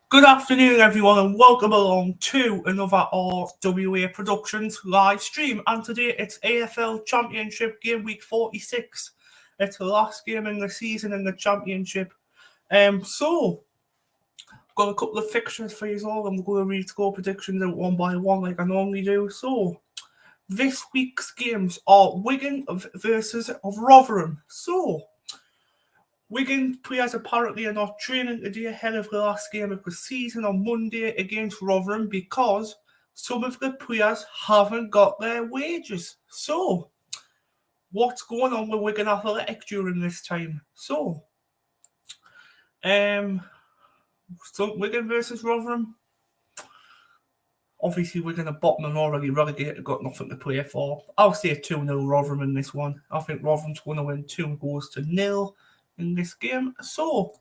Good afternoon, everyone, and welcome along to another RWA Productions live stream. And today it's AFL Championship Game Week 46. It's the last game in the season in the Championship. So got a couple of fixtures for you all. I'm going to read score predictions out one by one like I normally do. So this week's games are Wigan versus Rotherham. So Wigan players apparently are not training today ahead of the last game of the season on Monday against Rotherham because some of the players haven't got their wages. So, what's going on with Wigan Athletic during this time? So Wigan versus Rotherham. Obviously, Wigan are bottom and already relegated, got nothing to play for. I'll say 2-0 Rotherham in this one. I think Rotherham's going to win 2-0 in this game. So,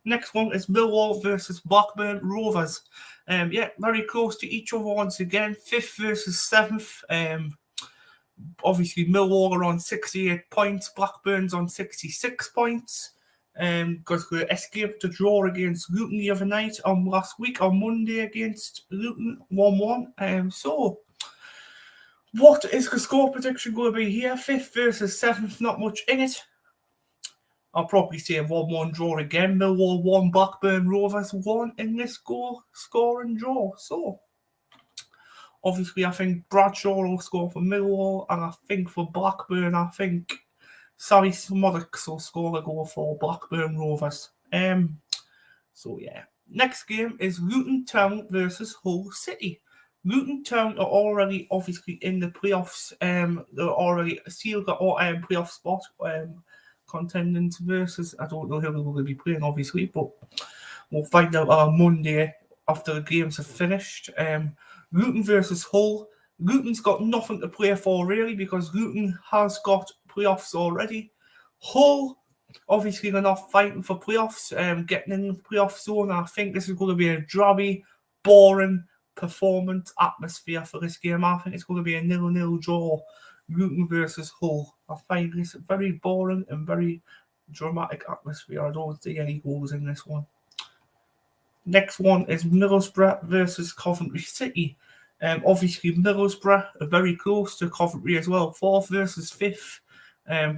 next one is Millwall versus Blackburn Rovers. Very close to each other once again. 5th versus 7th. Obviously, Millwall are on 68 points. Blackburn's on 66 points. Because they escaped a draw against Luton the other night last week on Monday against Luton 1-1. So, what is the score prediction going to be here? 5th versus 7th, not much in it. I'll probably say a 1-1 draw again. Millwall 1, Blackburn Rovers 1 in this score and draw. So, obviously, I think Bradshaw will score for Millwall, and I think for Blackburn, Sally Smoddox will score a goal for Blackburn Rovers. Next game is Luton Town versus Hull City. Luton Town are already obviously in the playoffs. They're already sealed the playoff spot. Contenders versus, I don't know who they will be playing, obviously, but we'll find out on Monday after the games have finished. Luton versus Hull. Luton's got nothing to play for, really, because Luton has got playoffs already. Hull, obviously, they're not fighting for playoffs, getting in the playoff zone. I think this is going to be a drabby, boring performance atmosphere for this game. I think it's going to be a 0-0 draw. Luton versus Hull. I find this very boring and very dramatic atmosphere. I don't see any goals in this one. Next one is Middlesbrough versus Coventry City. Obviously, Middlesbrough are very close to Coventry as well. 4th versus 5th.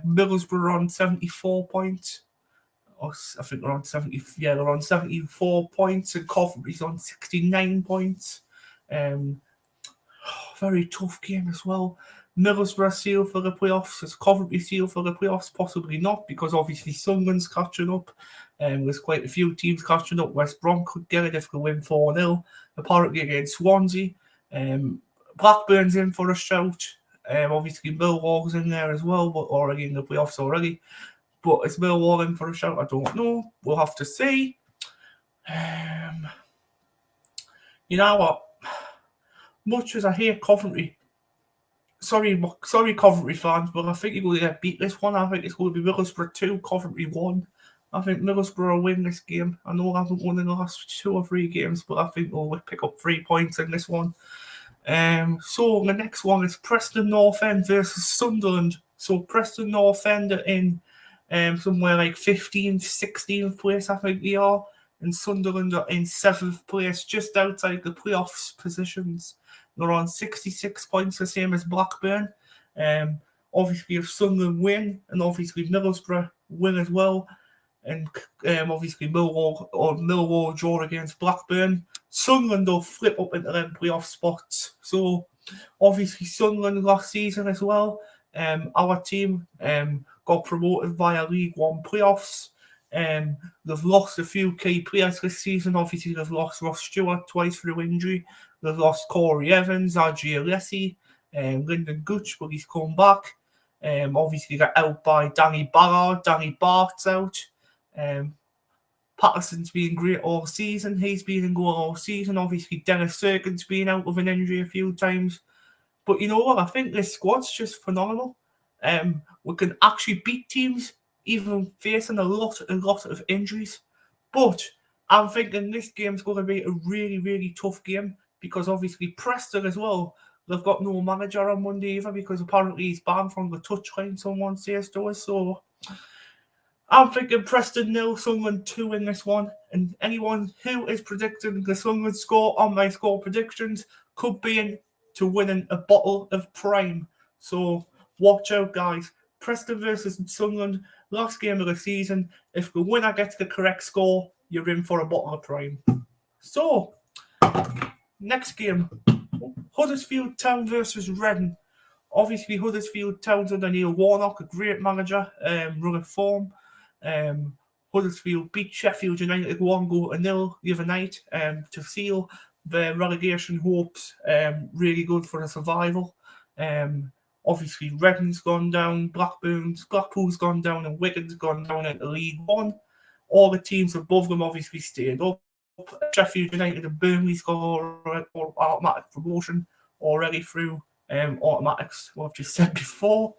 Middlesbrough are on 74 points. I think they're on 70. Yeah, they're on 74 points, and Coventry's on 69 points. Very tough game as well. Middlesbrough seal for the playoffs. Is Coventry seal for the playoffs? Possibly not, because obviously Sunderland's catching up. There's quite a few teams catching up. West Brom could get it if they win 4-0. Apparently against Swansea. Blackburn's in for a shout. Obviously Millwall's in there as well, but already in the playoffs already. But is Millwall in for a shout? I don't know. We'll have to see. You know what? Much as I hate Coventry, sorry Coventry fans, but I think you're going to get beat this one. I think it's going to be Middlesbrough 2, Coventry 1. I think Middlesbrough will win this game. I know I haven't won in the last 2 or 3 games, but I think we'll pick up 3 points in this one. So the next one is Preston North End versus Sunderland. So Preston North End are in somewhere like 15th, 16th place, I think they are. And Sunderland are in 7th place, just outside the playoffs positions. They're on 66 points, the same as Blackburn. Obviously, if Sunderland win, and obviously Middlesbrough win as well, and obviously Millwall draw against Blackburn, Sunderland will flip up into them playoff spots. So, obviously, Sunderland last season as well. Our team got promoted via League One playoffs. They've lost a few key players this season. Obviously, they've lost Ross Stewart twice through injury. They've lost Corey Evans, RG Alessi, Lyndon Gooch, but he's come back. Obviously, got out by Danny Ballard. Danny Bart's out. Patterson's been great all season. He's been in goal all season. Obviously, Dennis Serkin's been out with an injury a few times. But you know what? I think this squad's just phenomenal. We can actually beat teams even facing a lot of injuries. But I'm thinking this game's going to be a really, really tough game because obviously Preston as well, they've got no manager on Monday either because apparently he's banned from the touchline, someone says to us. So I'm thinking Preston 0, Sunderland 2 in this one. And anyone who is predicting the Sunderland score on my score predictions could be in to winning a bottle of Prime. So watch out, guys. Preston versus Sunderland, last game of the season. If the winner gets the correct score, you're in for a bottle of Prime. So, next game, Huddersfield Town versus Reading. Obviously, Huddersfield Town's under Neil Warnock, a great manager, run of form. Huddersfield beat Sheffield United 1-0 the other night to seal their relegation hopes. Really good for the survival. Obviously, Reading's gone down, Blackpool's gone down, and Wigan's gone down into League One. All the teams above them obviously stayed up. Sheffield United and Burnley's got automatic promotion already through automatics, what I've just said before.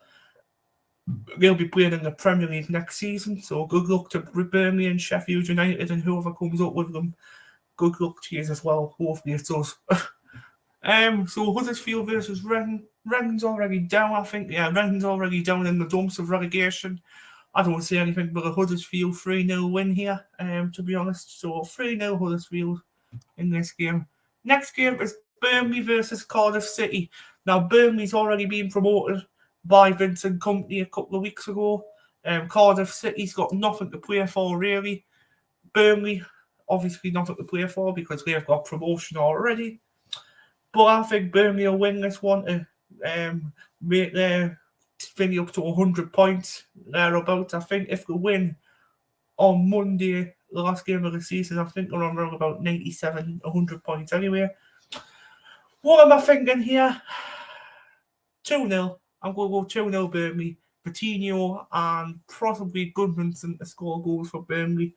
They'll be playing in the Premier League next season, so good luck to Burnley and Sheffield United and whoever comes up with them. Good luck to you as well. Hopefully it's us. So Huddersfield versus Reading. Reading's already down, I think. Yeah, Reading's already down in the dumps of relegation. I don't see anything but a Huddersfield 3-0 win here, to be honest. So 3-0 Huddersfield in this game. Next game is Burnley versus Cardiff City. Now, Burnley's already been promoted by Vincent Kompany a couple of weeks ago. Cardiff City's got nothing to play for, really. Burnley, obviously nothing to play for because they've got promotion already. But I think Burnley will win this one to make their thing up to 100 points, thereabouts. I think if they win on Monday, the last game of the season, I think they're on around about 97, 100 points anyway. What am I thinking here? 2-0. I'm going to go 2-0 Burnley. Coutinho and possibly Goodmanson to score goals for Burnley.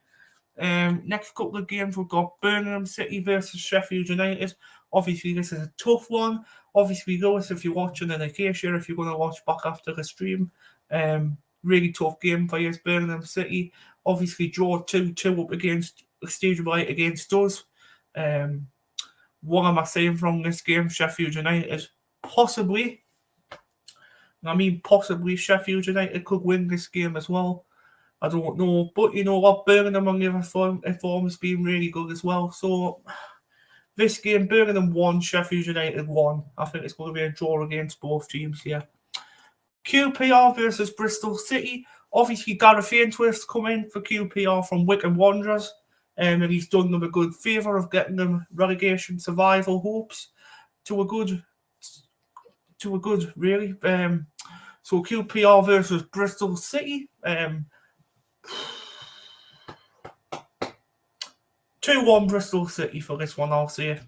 Next couple of games, we've got Birmingham City versus Sheffield United. Obviously, this is a tough one. Obviously, Lewis, if you're watching, and Acacia, if you're going to watch back after the stream, really tough game for you, Birmingham City. Obviously, draw 2-2 up against Stadium Light against us. What am I saying from this game? Sheffield United, possibly. I mean, possibly Sheffield United could win this game as well. I don't know. But you know what? Birmingham on the other form has been really good as well. So this game, Birmingham 1, Sheffield United 1. I think it's going to be a draw against both teams here. QPR versus Bristol City. Obviously, Gareth Ainsworth's come in for QPR from Wigan Wanderers. And he's done them a good favour of getting them relegation survival hopes to a good really. So QPR versus Bristol City. 2-1 Bristol City for this one, I'll say.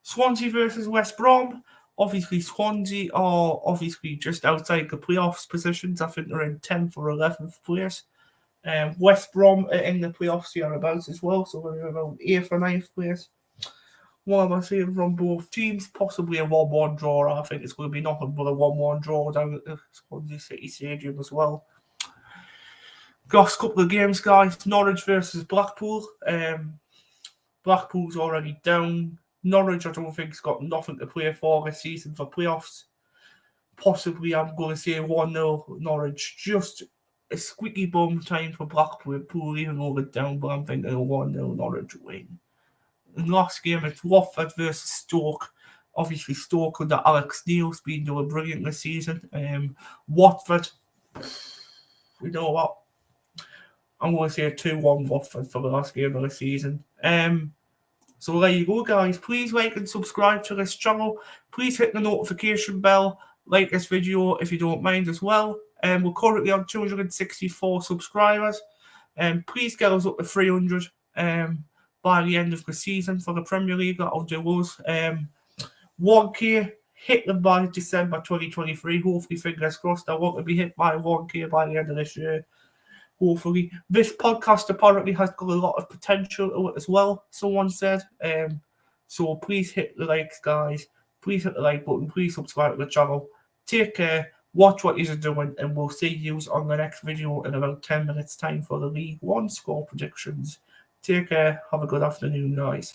Swansea versus West Brom. Obviously, Swansea are obviously just outside the playoffs positions. I think they're in 10th or 11th place. West Brom are in the playoffs hereabouts as well, so we're around 8th or 9th place. What am I saying from both teams? Possibly a 1-1 draw. I think it's going to be nothing but a 1-1 draw down at the Swansea City Stadium as well. Last couple of games, guys. Norwich versus Blackpool. Blackpool's already down. Norwich, I don't think, has got nothing to play for this season for playoffs. Possibly, I'm going to say 1-0 Norwich. Just a squeaky bum time for Blackpool, even though they're down, but I'm thinking a 1-0 Norwich win. In the last game, it's Watford versus Stoke. Obviously, Stoke under Alex Neil's been doing brilliant this season. Watford, you know what? I'm going to say a 2-1 Watford for the last game of the season. So there you go, guys. Please like and subscribe to this channel. Please hit the notification bell. Like this video if you don't mind as well. We're currently on 264 subscribers. Please get us up to 300 by the end of the season for the Premier League. That'll do us. 1K, hit them by December 2023. Hopefully, fingers crossed. I want to be hit by 1K by the end of this year. Hopefully. This podcast apparently has got a lot of potential to it as well, someone said. So please hit the likes, guys. Please hit the like button. Please subscribe to the channel. Take care. Watch what you're doing, and we'll see you on the next video in about 10 minutes' time for the League One score predictions. Take care. Have a good afternoon, guys.